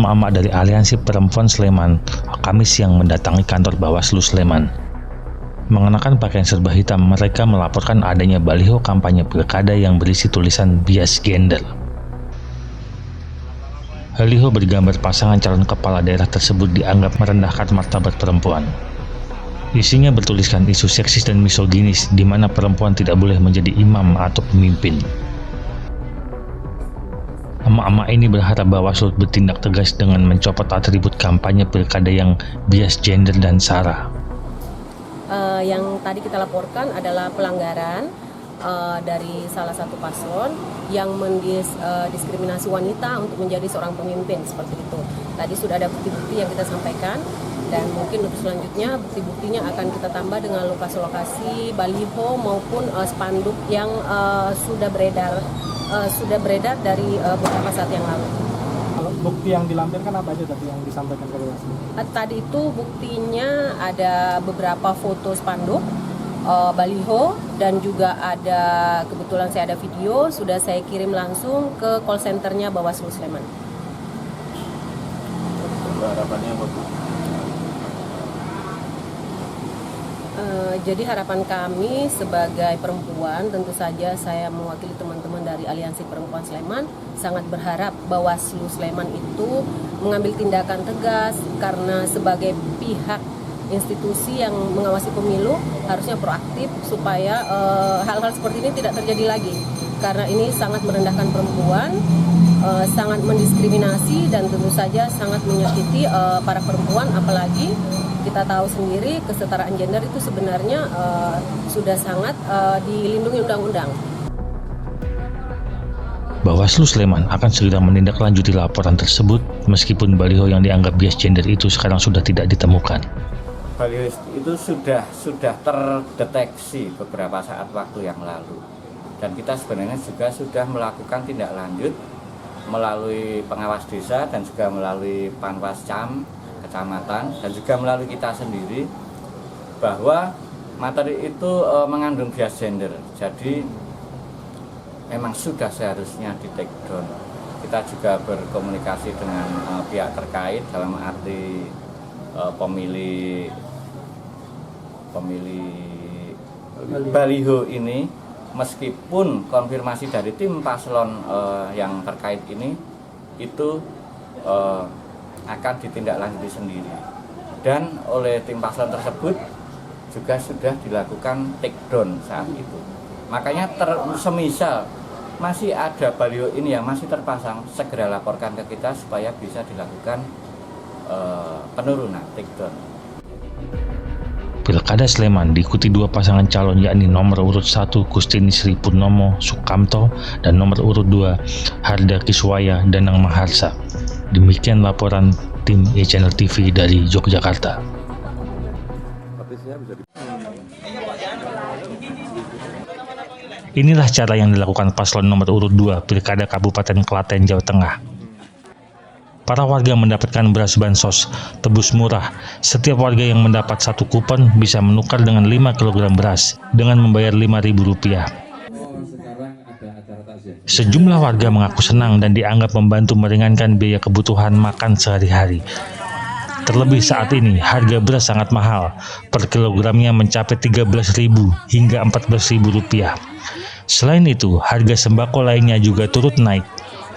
emak-emak dari Aliansi Perempuan Sleman Kamis siang mendatangi kantor Bawaslu Sleman. Mengenakan pakaian serba hitam, mereka melaporkan adanya baliho kampanye pilkada yang berisi tulisan bias gender. Baliho bergambar pasangan calon kepala daerah tersebut dianggap merendahkan martabat perempuan. Isinya bertuliskan isu seksis dan misoginis di mana perempuan tidak boleh menjadi imam atau pemimpin. Emak-emak ini berharap Bawaslu bertindak tegas dengan mencopot atribut kampanye pilkada yang bias gender dan sara. Yang tadi kita laporkan adalah pelanggaran dari salah satu paslon yang mendiskriminasi wanita untuk menjadi seorang pemimpin seperti itu. Tadi sudah ada bukti-bukti yang kita sampaikan dan mungkin untuk selanjutnya bukti-buktinya akan kita tambah dengan lokasi-lokasi baliho maupun spanduk yang sudah beredar dari beberapa saat yang lalu. Bukti yang dilampirkan apa aja tadi yang disampaikan ke Bawaslu? Tadi itu buktinya ada beberapa foto spanduk, baliho, dan juga ada kebetulan saya ada video sudah saya kirim langsung ke call centernya Bawaslu Sleman. Harapannya apa? Jadi harapan kami sebagai perempuan, tentu saja saya mewakili teman-teman dari Aliansi Perempuan Sleman, sangat berharap Bawaslu Sleman itu mengambil tindakan tegas karena sebagai pihak institusi yang mengawasi pemilu harusnya proaktif supaya hal-hal seperti ini tidak terjadi lagi. Karena ini sangat merendahkan perempuan, sangat mendiskriminasi dan tentu saja sangat menyakiti para perempuan, apalagi kita tahu sendiri kesetaraan gender itu sebenarnya sudah sangat dilindungi undang-undang. Bawaslu Sleman akan segera menindaklanjuti laporan tersebut meskipun baliho yang dianggap bias gender itu sekarang sudah tidak ditemukan. Baliho itu sudah terdeteksi beberapa saat waktu yang lalu. Dan kita sebenarnya juga sudah melakukan tindak lanjut melalui pengawas desa dan juga melalui Panwascam kecamatan dan juga melalui kita sendiri bahwa materi itu mengandung bias gender. Jadi memang sudah seharusnya di take down. Kita juga berkomunikasi dengan pihak terkait dalam arti pemilih baliho ini, meskipun konfirmasi dari tim paslon yang terkait ini itu akan ditindaklanjuti sendiri, dan oleh tim paslon tersebut juga sudah dilakukan take down saat itu. Makanya semisal masih ada baliho ini yang masih terpasang, segera laporkan ke kita supaya bisa dilakukan penurunan, take down. Pilkada Sleman diikuti dua pasangan calon, yakni nomor urut 1 Kustini Sri Purnomo Sukamto dan nomor urut 2 Harda Kiswaya Danang Maharsa. Demikian laporan tim E-Channel TV dari Yogyakarta. Inilah cara yang dilakukan paslon nomor urut 2 Pilkada Kabupaten Klaten, Jawa Tengah. Para warga mendapatkan beras bansos tebus murah. Setiap warga yang mendapat satu kupon bisa menukar dengan 5 kg beras dengan membayar Rp5.000. Sejumlah warga mengaku senang dan dianggap membantu meringankan biaya kebutuhan makan sehari-hari. Terlebih saat ini harga beras sangat mahal, per kilogramnya mencapai Rp13.000 hingga Rp14.000. Selain itu, harga sembako lainnya juga turut naik.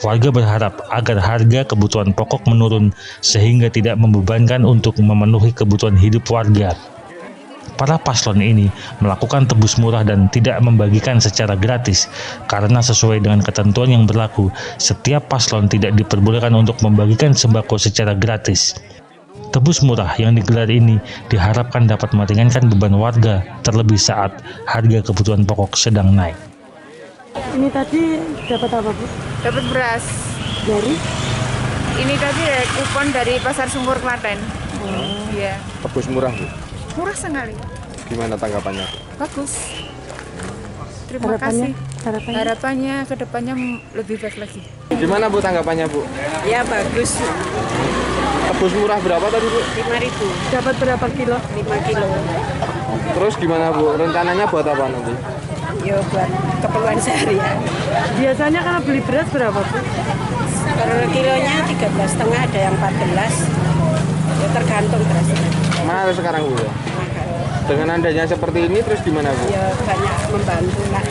Warga berharap agar harga kebutuhan pokok menurun sehingga tidak membebankan untuk memenuhi kebutuhan hidup warga. Para paslon ini melakukan tebus murah dan tidak membagikan secara gratis karena sesuai dengan ketentuan yang berlaku, setiap paslon tidak diperbolehkan untuk membagikan sembako secara gratis. Tebus murah yang digelar ini diharapkan dapat meringankan beban warga, terlebih saat harga kebutuhan pokok sedang naik. Ini tadi dapat apa, Bu? Dapat beras. Dari? Ini tadi kupon dari Pasar Sumur Klaten. Iya. Tebus murah, Bu? Murah sekali. Gimana tanggapannya? Bagus. Terima kasih. Harapannya? Harapannya ke depannya lebih baik lagi. Gimana, Bu, tanggapannya, Bu? Ya bagus. Tebus murah berapa tadi, Bu? 5.000. Dapat berapa kilo? 5 kilo. Terus gimana, Bu? Rencananya buat apa nanti? ya buat keperluan seharian. Biasanya kalau beli beras berapa Bu? Per kilonya 13,5, ada yang 14. Ya tergantung berasnya. Mahal sekarang Bu ya? Mahal. Dengan adanya seperti ini terus gimana Bu? Ya banyak membantu lah.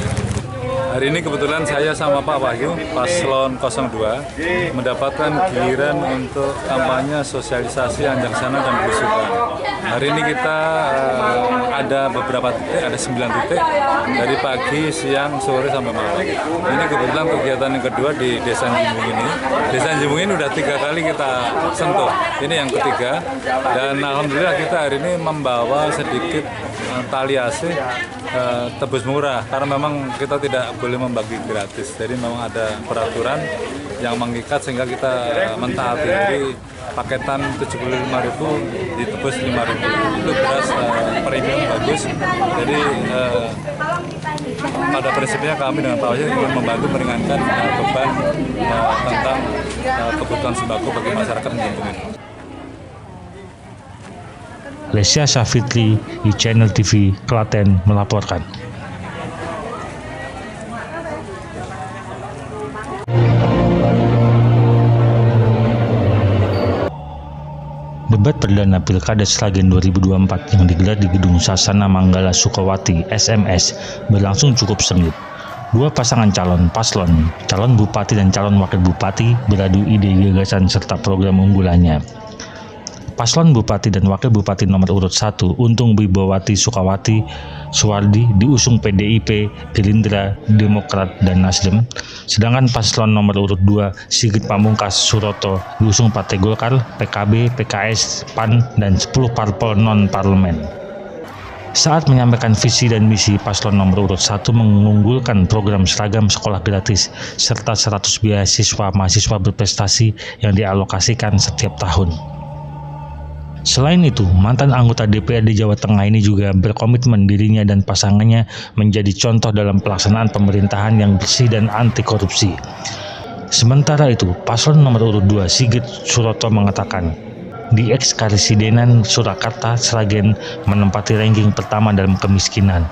Hari ini kebetulan saya sama Pak Wahyu, Paslon 02, mendapatkan giliran untuk kampanye sosialisasi Anjang Sana dan Belusukan. Hari ini kita ada beberapa titik, ada 9 titik, dari pagi, siang, sore, sampai malam. Ini kebetulan kegiatan yang kedua di Desa Jimbung ini. Desa Jimbung ini udah 3 kali kita sentuh, ini yang ketiga. Dan Alhamdulillah kita hari ini membawa sedikit tali asih tebus murah, karena memang kita tidak boleh membagi gratis, jadi memang ada peraturan yang mengikat sehingga kita mentaati. Jadi paketan 75.000 ditebus 5.000, itu beras premium bagus. Jadi pada prinsipnya kami dengan Pak Wahyu ingin membantu meringankan beban tentang kebutuhan sembako bagi masyarakat di Jimbung ini. Lesya Syafitri, iChannel TV, Klaten melaporkan. Debat perdana Pilkada Sragen 2024 yang digelar di Gedung Sasana Manggala Sukawati SMS berlangsung cukup sengit. Dua pasangan paslon, calon bupati dan calon wakil bupati beradu ide, gagasan serta program unggulannya. Paslon Bupati dan Wakil Bupati nomor urut 1 Untung Wibawati Sukawati Suwardi diusung PDIP, Gerindra, Demokrat, dan Nasdem. Sedangkan paslon nomor urut 2 Sigit Pamungkas Suroto diusung Partai Golkar, PKB, PKS, PAN, dan 10 parpol non-parlemen. Saat menyampaikan visi dan misi, paslon nomor urut 1 mengunggulkan program seragam sekolah gratis serta 100 beasiswa mahasiswa berprestasi yang dialokasikan setiap tahun. Selain itu, mantan anggota DPRD Jawa Tengah ini juga berkomitmen dirinya dan pasangannya menjadi contoh dalam pelaksanaan pemerintahan yang bersih dan anti korupsi. Sementara itu, paslon nomor urut 2 Sigit Suroto mengatakan, di eks-Karesidenan Surakarta, Sragen menempati ranking pertama dalam kemiskinan.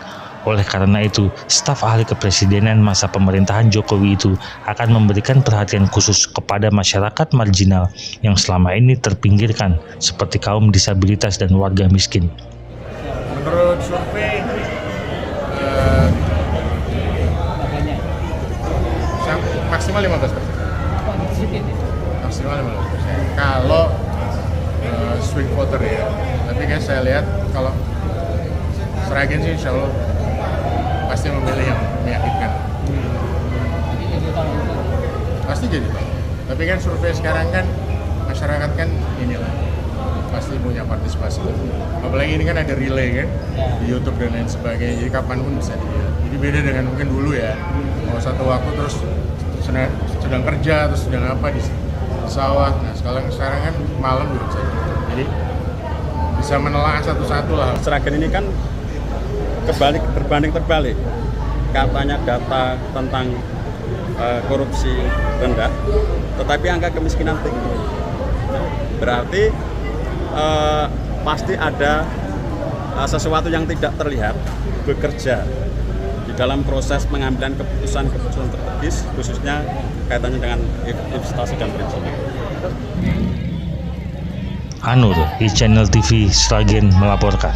Oleh karena itu, staf ahli kepresidenan masa pemerintahan Jokowi itu akan memberikan perhatian khusus kepada masyarakat marginal yang selama ini terpinggirkan, seperti kaum disabilitas dan warga miskin. Menurut survei, maksimal 15%. Maksimal 15%. Kalau swing voter ya, tapi kan saya lihat kalau Sragen sih insya Allah pasti memilih yang meyakinkan. Pasti jadi Pak. Tapi kan survei sekarang kan masyarakat kan inilah pasti punya partisipasi. Apalagi ini kan ada relay kan di YouTube dan lain sebagainya. Jadi kapanpun bisa dilihat. Jadi beda dengan mungkin dulu ya. Mau satu waktu terus sedang kerja terus sedang apa di sawah. Nah sekarang kan malam juga bisa. Jadi bisa menelaah satu-satu lah. Sragen ini kan terbalik. Katanya data tentang korupsi rendah, tetapi angka kemiskinan tinggi. Berarti pasti ada sesuatu yang tidak terlihat bekerja di dalam proses pengambilan keputusan strategis, khususnya kaitannya dengan investasi dan perizinan. Anur, iChannel TV, Sragen melaporkan.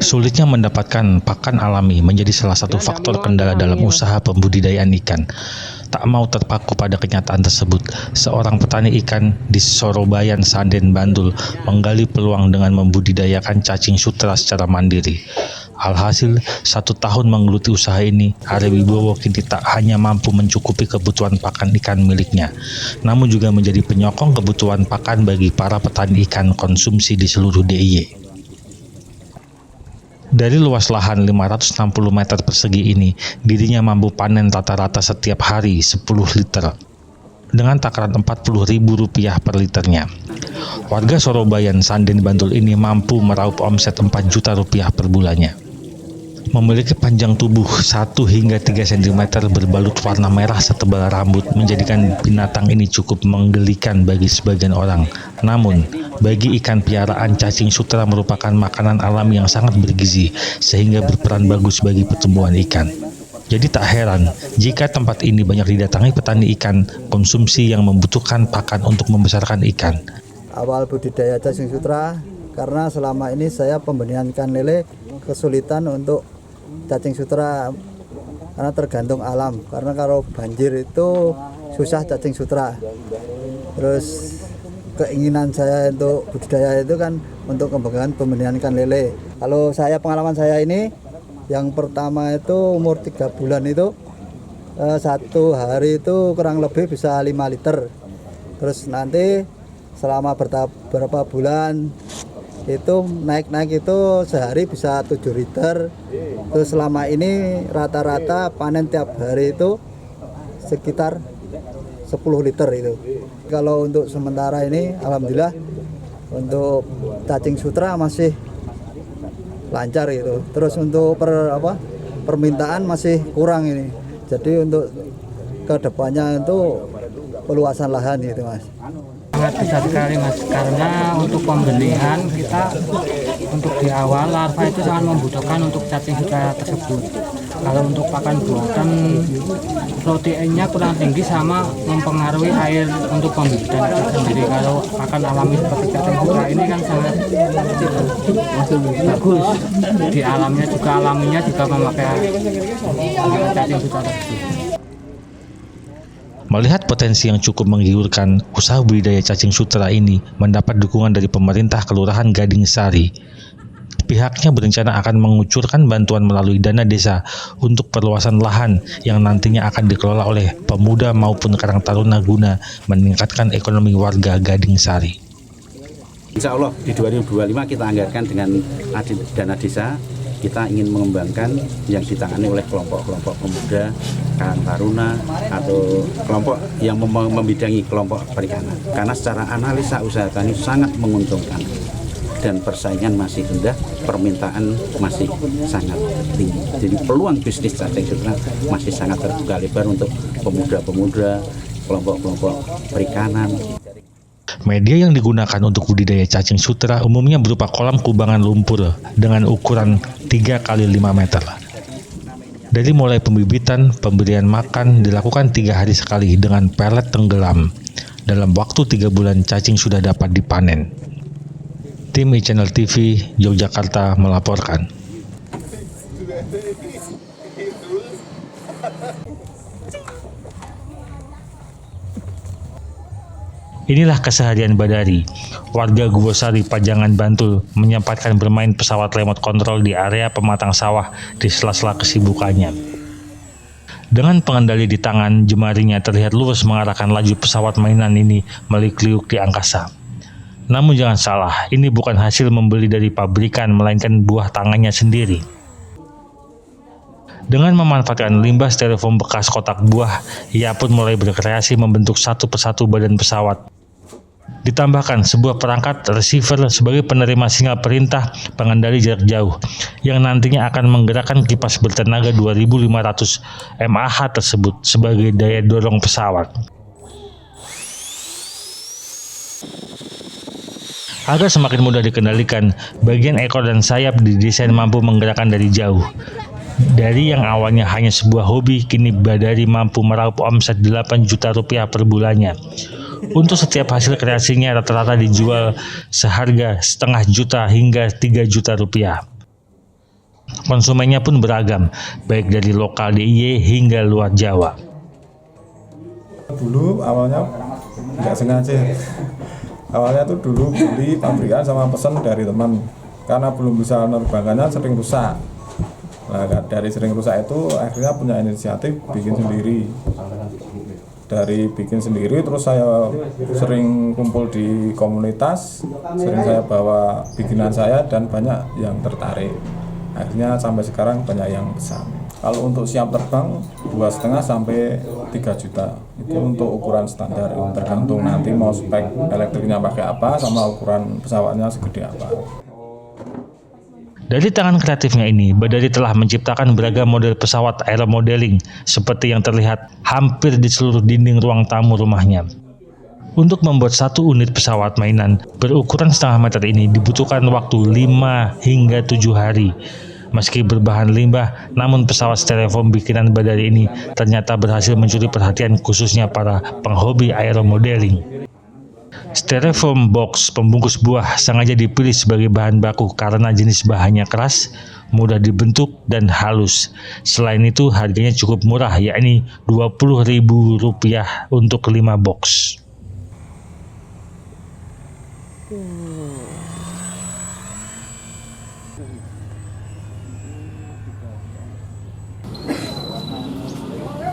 Sulitnya mendapatkan pakan alami menjadi salah satu faktor kendala dalam usaha pembudidayaan ikan. Tak mau terpaku pada kenyataan tersebut, seorang petani ikan di Sorobayan, Sanden, Bantul menggali peluang dengan membudidayakan cacing sutra secara mandiri. Alhasil, 1 tahun menggeluti usaha ini, Ari Wibowo kini tak hanya mampu mencukupi kebutuhan pakan ikan miliknya, namun juga menjadi penyokong kebutuhan pakan bagi para petani ikan konsumsi di seluruh DIY. Dari luas lahan 560 meter persegi ini, dirinya mampu panen rata-rata setiap hari 10 liter. Dengan takaran Rp40.000 per liternya. Warga Sorobayan, Sanden, Bantul ini mampu meraup omset Rp4 juta per bulannya. Memiliki panjang tubuh 1 hingga 3 cm berbalut warna merah setebal rambut menjadikan binatang ini cukup menggelikan bagi sebagian orang. Namun, bagi ikan piaraan, cacing sutra merupakan makanan alami yang sangat bergizi sehingga berperan bagus bagi pertumbuhan ikan. Jadi tak heran jika tempat ini banyak didatangi petani ikan konsumsi yang membutuhkan pakan untuk membesarkan ikan. Awal budidaya cacing sutra karena selama ini saya pembenihan ikan lele kesulitan untuk cacing sutra karena tergantung alam, karena kalau banjir itu susah cacing sutra. Terus keinginan saya untuk budidaya itu kan untuk pengembangan pembenihan ikan lele. Kalau saya pengalaman saya ini yang pertama itu umur 3 bulan itu 1 hari itu kurang lebih bisa 5 liter. Terus nanti selama beberapa bulan itu naik itu sehari bisa 7 liter. Terus selama ini rata-rata panen tiap hari itu sekitar 10 liter itu. Kalau untuk sementara ini alhamdulillah untuk cacing sutra masih lancar gitu. Terus untuk permintaan masih kurang ini. Jadi untuk kedepannya itu peluasan lahan gitu Mas. Sangat besar sekali Mas, karena untuk pembelian kita untuk di awal larva itu sangat membutuhkan untuk cacing sutra tersebut. Kalau untuk pakan buatan proteinnya kurang tinggi sama mempengaruhi air untuk pembibitan itu sendiri. Kalau pakan alami seperti cacing sutra ini kan sangat bagus. Di alamnya juga alaminya juga memakai cacing sutra tersebut. Melihat potensi yang cukup menggiurkan, usaha budidaya cacing sutra ini mendapat dukungan dari pemerintah Kelurahan Gading Sari. Pihaknya berencana akan mengucurkan bantuan melalui dana desa untuk perluasan lahan yang nantinya akan dikelola oleh pemuda maupun karang taruna guna meningkatkan ekonomi warga Gading Sari. Insya Allah di 2025 kita anggarkan dengan dana desa. Kita ingin mengembangkan yang ditangani oleh kelompok-kelompok pemuda, karang taruna, atau kelompok yang membidangi kelompok perikanan. Karena secara analisa usaha tani sangat menguntungkan dan persaingan masih rendah, permintaan masih sangat tinggi. Jadi peluang bisnis cacing sutra masih sangat terbuka lebar untuk pemuda-pemuda, kelompok-kelompok perikanan. Media yang digunakan untuk budidaya cacing sutra umumnya berupa kolam kubangan lumpur dengan ukuran 3 x 5 meter. Dari mulai pembibitan, pemberian makan dilakukan 3 hari sekali dengan pelet tenggelam. Dalam waktu 3 bulan cacing sudah dapat dipanen. Tim iChannel TV Yogyakarta melaporkan. Inilah keseharian Badari, warga Gubosari, Pajangan, Bantul, menyempatkan bermain pesawat remote control di area pematang sawah di sela-sela kesibukannya. Dengan pengendali di tangan, jemarinya terlihat lurus mengarahkan laju pesawat mainan ini meliuk-liuk di angkasa. Namun jangan salah, ini bukan hasil membeli dari pabrikan, melainkan buah tangannya sendiri. Dengan memanfaatkan limbah styrofoam bekas kotak buah, ia pun mulai berkreasi membentuk satu persatu badan pesawat. Ditambahkan sebuah perangkat receiver sebagai penerima sinyal perintah pengendali jarak jauh yang nantinya akan menggerakkan kipas bertenaga 2500 mAh tersebut sebagai daya dorong pesawat. Agar semakin mudah dikendalikan, bagian ekor dan sayap didesain mampu menggerakkan dari jauh. Dari yang awalnya hanya sebuah hobi, kini Badari mampu meraup omset 8 juta rupiah per bulannya. Untuk setiap hasil kreasinya rata-rata dijual seharga setengah juta hingga 3 juta rupiah. Konsumennya pun beragam, baik dari lokal DIY hingga luar Jawa. Dulu awalnya nggak sengaja. Awalnya tuh dulu beli pabrikan sama pesan dari teman. Karena belum bisa menerbangkannya sering rusak. Nah, dari sering rusak itu akhirnya punya inisiatif bikin sendiri. Dari bikin sendiri terus saya sering kumpul di komunitas, sering saya bawa bikinan saya dan banyak yang tertarik. Akhirnya sampai sekarang banyak yang pesan. Kalau untuk siap terbang 2,5 sampai 3 juta. Itu untuk ukuran standar, tergantung nanti mau spek elektriknya pakai apa sama ukuran pesawatnya segede apa. Dari tangan kreatifnya ini, Badari telah menciptakan beragam model pesawat aeromodeling seperti yang terlihat hampir di seluruh dinding ruang tamu rumahnya. Untuk membuat satu unit pesawat mainan berukuran setengah meter ini dibutuhkan waktu 5 hingga 7 hari. Meski berbahan limbah, namun pesawat styrofoam bikinan Badari ini ternyata berhasil mencuri perhatian khususnya para penghobi aeromodeling. Styrofoam box pembungkus buah sengaja dipilih sebagai bahan baku karena jenis bahannya keras, mudah dibentuk, dan halus. Selain itu harganya cukup murah, yakni Rp20.000 untuk 5 box.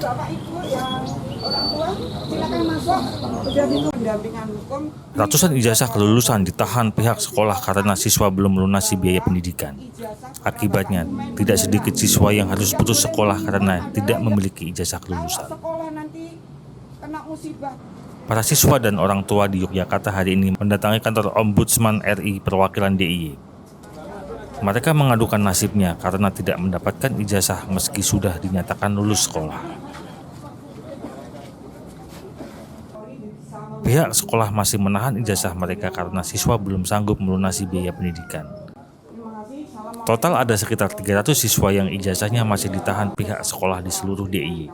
Bapak Ibu yang orang tua silakan masuk. Sudah pendampingan hukum. Ratusan ijazah kelulusan ditahan pihak sekolah karena siswa belum melunasi biaya pendidikan. Akibatnya, tidak sedikit siswa yang harus putus sekolah karena tidak memiliki ijazah kelulusan. Para siswa dan orang tua di Yogyakarta hari ini mendatangi kantor Ombudsman RI perwakilan DIY. Mereka mengadukan nasibnya karena tidak mendapatkan ijazah meski sudah dinyatakan lulus sekolah. Pihak sekolah masih menahan ijazah mereka karena siswa belum sanggup melunasi biaya pendidikan. Total ada sekitar 300 siswa yang ijazahnya masih ditahan pihak sekolah di seluruh DIY,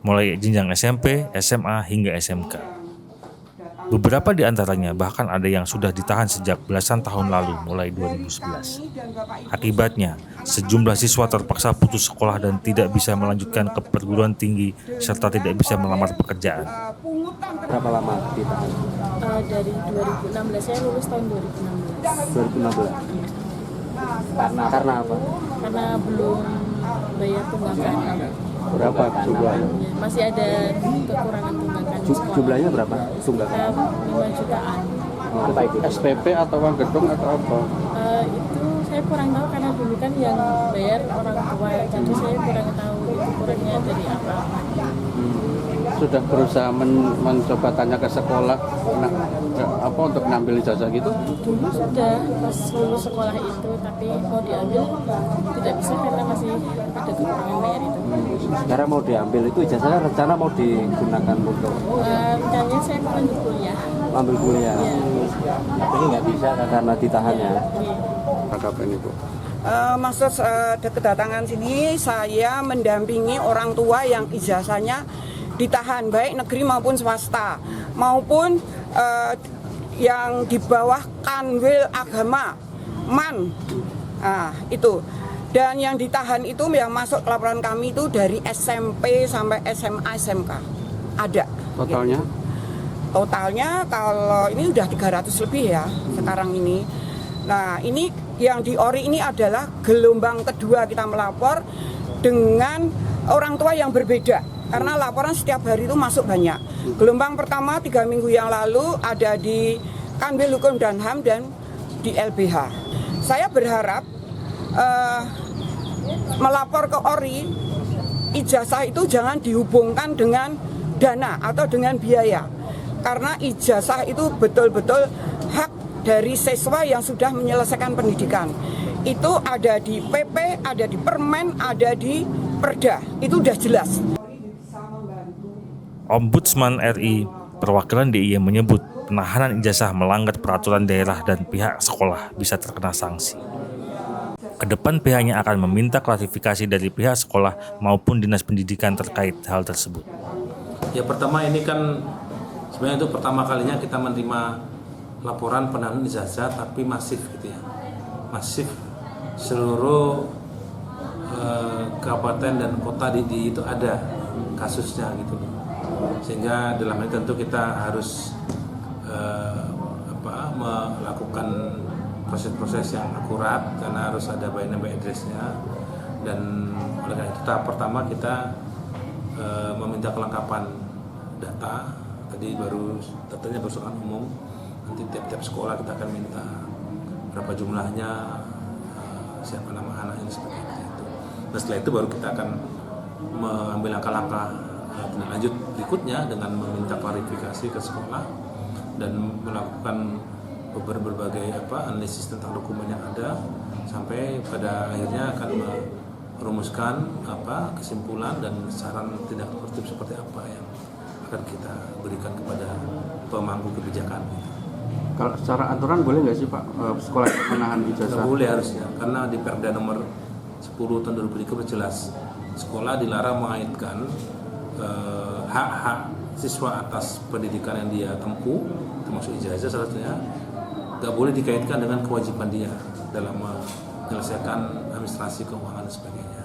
mulai jenjang SMP, SMA, hingga SMK. Beberapa di antaranya bahkan ada yang sudah ditahan sejak belasan tahun lalu, mulai 2011. Akibatnya, sejumlah siswa terpaksa putus sekolah dan tidak bisa melanjutkan ke perguruan tinggi serta tidak bisa melamar pekerjaan. Berapa lama ditahan? Dari 2016, saya lulus tahun 2016. 2016? Karena apa? Karena belum bayar tunggakan. Berapa jumlahnya? Masih ada kekurangan tunggakan. Jumlahnya berapa tunggakan? 5 jutaan. Apa itu? SPP atau uang gedung atau apa? Itu saya kurang tahu karena dulu kan yang bayar orang tua, jadi saya kurang tahu itu kurangnya dari apa. Sudah berusaha mencoba tanya ke sekolah apa untuk ngambil ijazah gitu? Dulu sudah pas lulus sekolah itu, tapi mau diambil tidak bisa karena masih ada kekurangan bayar itu. Sekarang mau diambil itu ijazahnya rencana mau digunakan untuk? Rencananya saya mau ambil kuliah. Ambil kuliah? Ya. Tapi nggak bisa karena ditahan ya? Kapan itu? Maksud kedatangan sini saya mendampingi orang tua yang ijazahnya ditahan, baik negeri maupun swasta, maupun yang di bawah kanwil agama MAN, itu. Dan yang ditahan itu yang masuk laporan kami itu dari SMP sampai SMA SMK ada. Totalnya? Gitu. Totalnya kalau ini udah 300 lebih ya sekarang ini. Nah ini yang di ORI ini adalah gelombang kedua kita melapor dengan orang tua yang berbeda. Karena laporan setiap hari itu masuk banyak. Gelombang pertama 3 minggu yang lalu ada di Kanwil Hukum dan HAM dan di LBH. Saya berharap melapor ke ORI, ijazah itu jangan dihubungkan dengan dana atau dengan biaya. Karena ijazah itu betul-betul hak dari siswa yang sudah menyelesaikan pendidikan. Itu ada di PP, ada di Permen, ada di Perda. Itu udah jelas. Ombudsman RI perwakilan DIY menyebut penahanan ijazah melanggar peraturan daerah dan pihak sekolah bisa terkena sanksi. Kedepan pihaknya akan meminta klarifikasi dari pihak sekolah maupun dinas pendidikan terkait hal tersebut. Ya pertama ini kan sebenarnya itu pertama kalinya kita menerima laporan penahanan ijazah tapi masif gitu ya. Masif seluruh kabupaten dan kota di itu ada kasusnya gitu. Sehingga dalam hal ini tentu kita harus melakukan proses-proses yang akurat karena harus ada by name by address-nya, dan oleh karena itu tahap pertama kita meminta kelengkapan data. Tadi datanya bersoal umum, nanti tiap-tiap sekolah kita akan minta berapa jumlahnya, siapa nama anaknya seperti itu. Nah setelah itu baru kita akan mengambil langkah-langkah tindak lanjut berikutnya dengan meminta klarifikasi ke sekolah dan melakukan berbagai analisis tentang dokumen yang ada sampai pada akhirnya akan merumuskan kesimpulan dan saran tindak tertib seperti apa yang akan kita berikan kepada pemangku kebijakan. Kalau secara aturan boleh nggak sih Pak sekolah menahan ijazah? Nggak boleh harusnya, karena di Perda nomor 10 tahun 2003 jelas sekolah dilarang mengaitkan hak-hak siswa atas pendidikan yang dia tempuh, termasuk ijazah salah satunya, nggak boleh dikaitkan dengan kewajiban dia dalam menyelesaikan administrasi keuangan dan sebagainya.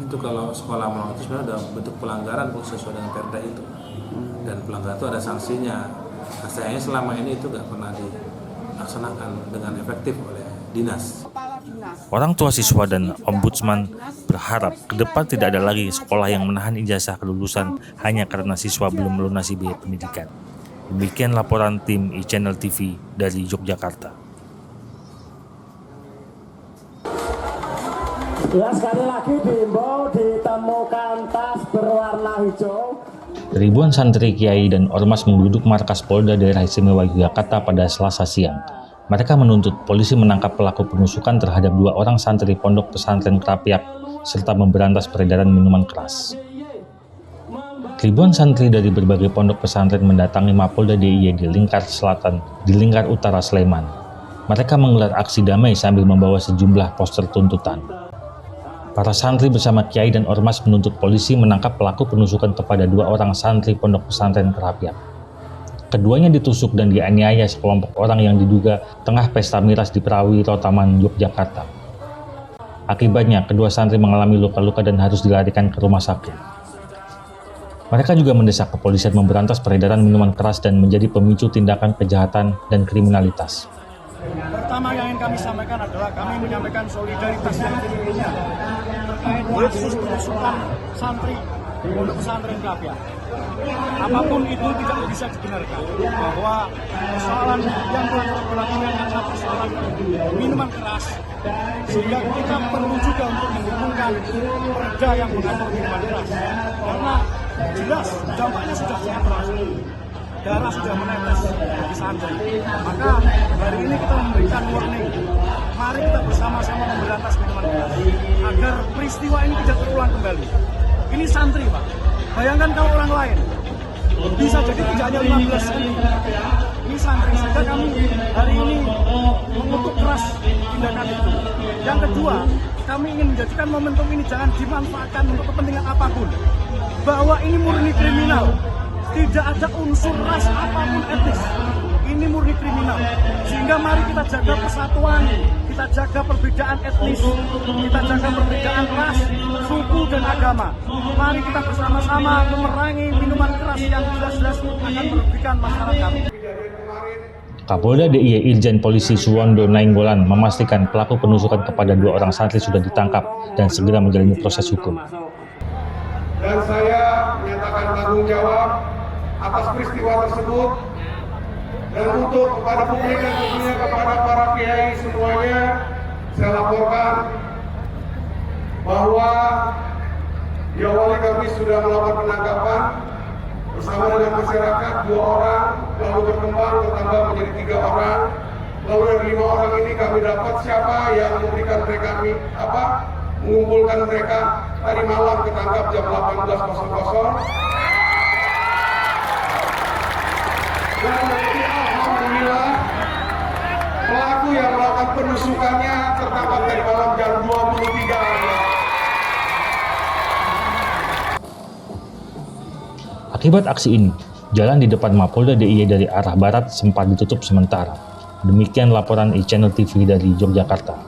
Itu kalau sekolah melakukan itu sebenarnya ada bentuk pelanggaran sesuai dengan Perda itu, dan pelanggaran itu ada sanksinya. Nah, sayangnya selama ini itu nggak pernah dilaksanakan dengan efektif oleh dinas. Orang tua siswa dan ombudsman berharap ke depan tidak ada lagi sekolah yang menahan ijazah kelulusan hanya karena siswa belum melunasi biaya pendidikan. Demikian laporan tim e-Channel TV dari Yogyakarta. Ya, sekali lagi diimbau ditemukan tas berwarna hijau. Ribuan santri, kiai, dan ormas menggeruduk markas Polda Daerah Istimewa Yogyakarta pada Selasa siang. Mereka menuntut polisi menangkap pelaku penusukan terhadap 2 orang santri Pondok Pesantren Kerapiak serta memberantas peredaran minuman keras. Ribuan santri dari berbagai pondok pesantren mendatangi Mapolda DIY di Lingkar Selatan, di Lingkar Utara Sleman. Mereka menggelar aksi damai sambil membawa sejumlah poster tuntutan. Para santri bersama kiai dan ormas menuntut polisi menangkap pelaku penusukan kepada 2 orang santri Pondok Pesantren Kerapiak. Keduanya ditusuk dan dianiaya sekelompok orang yang diduga tengah pesta miras di Prawiro Taman, Yogyakarta. Akibatnya, kedua santri mengalami luka-luka dan harus dilarikan ke rumah sakit. Mereka juga mendesak kepolisian memberantas peredaran minuman keras dan menjadi pemicu tindakan kejahatan dan kriminalitas. Pertama yang ingin kami sampaikan adalah kami menyampaikan solidaritas yang tingginya terkait kasus penusukan santri di Pondok Pesantren Kerapiak. Apapun itu tidak bisa dibenarkan bahwa persoalan yang dilakukan adalah persoalan minuman keras, sehingga kita perlu juga untuk menghubungkan perda yang mengatur minuman keras, karena jelas dampaknya sudah sangat terasa. Darah sudah menetes di santri. Maka hari ini kita memberikan warning. Mari kita bersama-sama memberantas minuman keras agar peristiwa ini tidak terulang kembali. Ini santri, Pak. Bayangkan kalau orang lain, bisa jadi tidak hanya 15 santri. Ini santri, sehingga kami hari ini mengutuk keras tindakan itu. Yang kedua, kami ingin menjadikan momentum ini jangan dimanfaatkan untuk kepentingan apapun. Bahwa ini murni kriminal. Tidak ada unsur ras apapun etnis. Ini murni kriminal. Sehingga mari kita jaga persatuan, kita jaga perbedaan etnis, kita jaga perbedaan ras, suku, dan agama. Mari kita bersama-sama memerangi minuman keras yang jelas-jelas akan merugikan masyarakat. Kapolda DIY Irjen Polisi Suwondo Nainggolan memastikan pelaku penusukan kepada 2 orang santri sudah ditangkap dan segera menjalani proses hukum. Dan saya menyatakan tanggung jawab atas peristiwa tersebut, dan untuk kepada publik dan tentunya kepada para kiai semuanya, saya laporkan bahwa di awal kami sudah melakukan penangkapan bersama dengan masyarakat 2 orang, lalu berkembang bertambah menjadi 3 orang, lalu dari 5 orang ini kami dapat siapa yang memberikan mereka mengumpulkan mereka tadi malam ketangkap jam 18.00. Dan nanti alhamdulillah pelaku yang melakukan penusukannya tertangkap dari malam jam 23. Akibat aksi ini, jalan di depan Mapolda DIY dari arah barat sempat ditutup sementara. Demikian laporan e-Channel TV dari Yogyakarta.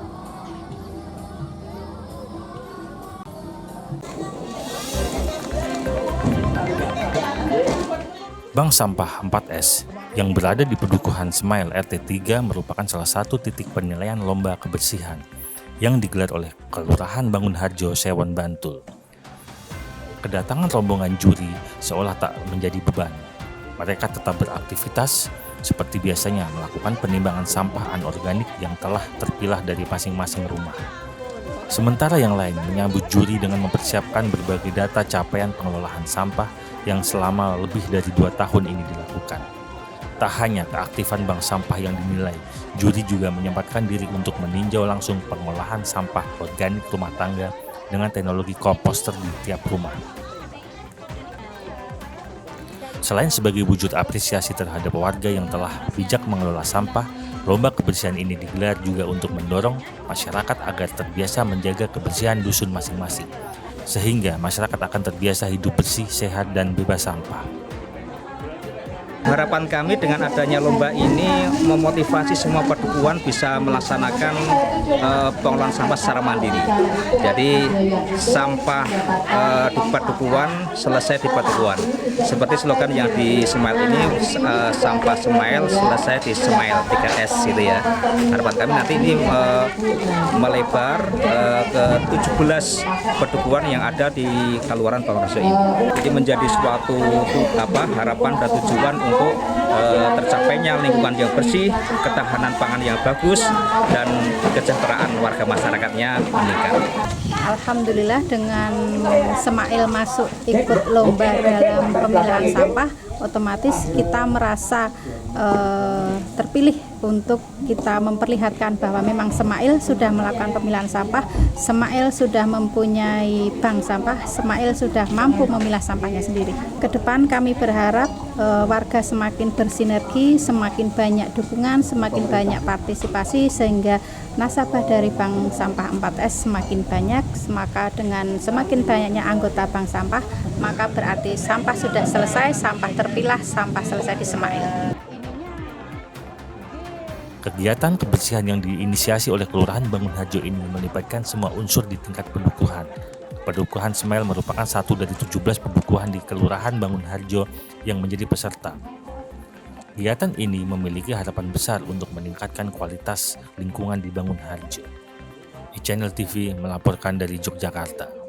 Bank Sampah 4S yang berada di Pedukuhan Smile RT 3 merupakan salah satu titik penilaian lomba kebersihan yang digelar oleh Kelurahan Bangunharjo, Sewon, Bantul. Kedatangan rombongan juri seolah tak menjadi beban. Mereka tetap beraktivitas seperti biasanya melakukan penimbangan sampah anorganik yang telah terpilah dari masing-masing rumah. Sementara yang lain menyambut juri dengan mempersiapkan berbagai data capaian pengelolaan sampah yang selama lebih dari 2 tahun ini dilakukan. Tak hanya keaktifan bank sampah yang dinilai, juri juga menyempatkan diri untuk meninjau langsung pengolahan sampah organik rumah tangga dengan teknologi komposter di tiap rumah. Selain sebagai wujud apresiasi terhadap warga yang telah bijak mengelola sampah, lomba kebersihan ini digelar juga untuk mendorong masyarakat agar terbiasa menjaga kebersihan dusun masing-masing, sehingga masyarakat akan terbiasa hidup bersih, sehat, dan bebas sampah. Harapan kami dengan adanya lomba ini memotivasi semua padukuhan bisa melaksanakan pengolahan sampah secara mandiri. Jadi sampah di padukuhan selesai di padukuhan. Seperti slogan yang di Smile ini, sampah Smile selesai di Smile 3S gitu ya. Harapan kami nanti ini melebar ke 17 padukuhan yang ada di Kelurahan Bangurjo ini. Jadi menjadi suatu harapan dan tujuan untuk tercapainya lingkungan yang bersih, ketahanan pangan yang bagus, dan kesejahteraan warga masyarakatnya meningkat. Alhamdulillah dengan Smile masuk ikut lomba dalam pemilahan sampah, otomatis kita merasa terpilih untuk kita memperlihatkan bahwa memang Smile sudah melakukan pemilahan sampah, Smile sudah mempunyai bank sampah, Smile sudah mampu memilah sampahnya sendiri. Kedepan kami berharap warga semakin bersinergi, semakin banyak dukungan, semakin banyak partisipasi, sehingga nasabah dari Bank Sampah 4S semakin banyak. Maka dengan semakin banyaknya anggota bank sampah, maka berarti sampah sudah selesai, sampah terpilah, sampah selesai di Smile. Kegiatan kebersihan yang diinisiasi oleh Kelurahan Bangunharjo ini melibatkan semua unsur di tingkat pedukuhan. Pedukuhan Smile merupakan satu dari 17 pedukuhan di Kelurahan Bangunharjo yang menjadi peserta. Kegiatan ini memiliki harapan besar untuk meningkatkan kualitas lingkungan di Bangunharjo. iChannel TV melaporkan dari Yogyakarta.